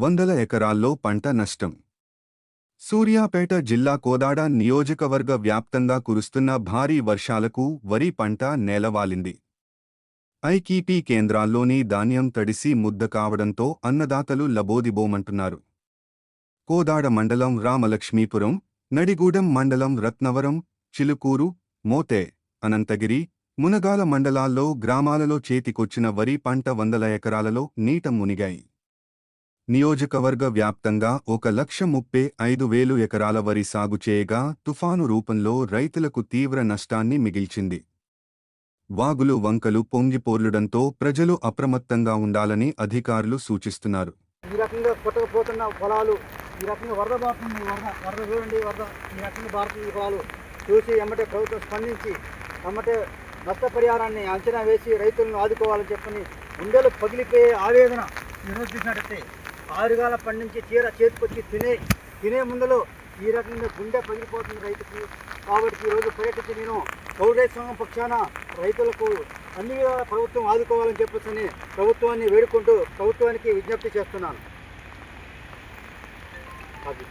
వందల ఎకరాల్లో పంట నష్టం. సూర్యాపేట జిల్లా కోదాడ నియోజకవర్గ వ్యాప్తంగా కురుస్తున్న భారీ వర్షాలకు వరి పంట నేలవాలింది. ఐకేపీ కేంద్రాల్లోని ధాన్యం తడిసి ముద్ద కావడంతో అన్నదాతలు లబోదిబోమంటున్నారు. కోదాడ మండలం రామలక్ష్మీపురం, నడిగూడెం మండలం రత్నవరం, చిలుకూరు, మోతే, అనంతగిరి, మునగాల మండలాల్లో గ్రామాలలో చేతికొచ్చిన వరి పంట వందల ఎకరాలలో నీట మునిగాయి. నియోజకవర్గ వ్యాప్తంగా 1,35,000 ఎకరాల వరి సాగు చేయగా తుఫాను రూపంలో రైతులకు తీవ్ర నష్టాన్ని మిగిల్చింది. వాగులు వంకలు పొంగిపోర్లుడంతో ప్రజలు అప్రమత్తంగా ఉండాలని అధికారులు సూచిస్తున్నారు. ఈ రకంగా కొట్టకపోతున్న పొలాలు, ఈ రకంగా వరద బారుతుంది, వరద చూడండి, వరద ఈ రకంగా బారుతుంది పొలాలు చూసి ఎమ్మటే ప్రభుత్వం స్పందించి ఎమ్మటే నష్టపరిహారాన్ని అంచనా వేసి రైతులను ఆదుకోవాలని చెప్పని గుండెలు పగిలిపోయే ఆవేదన ఈరోజు చూసినట్టయితే 6 గాల పండించి చేతికొచ్చి తినే ముందులో ఈ రకంగా గుండె పగిలిపోతుంది రైతుకి. కాబట్టి ఈరోజు పర్యటించి నేను కౌలు సంఘం పక్షాన రైతులకు అన్ని విధాల ప్రభుత్వం ఆదుకోవాలని చెప్పని ప్రభుత్వాన్ని వేడుకుంటూ ప్రభుత్వానికి విజ్ఞప్తి చేస్తున్నాను. అది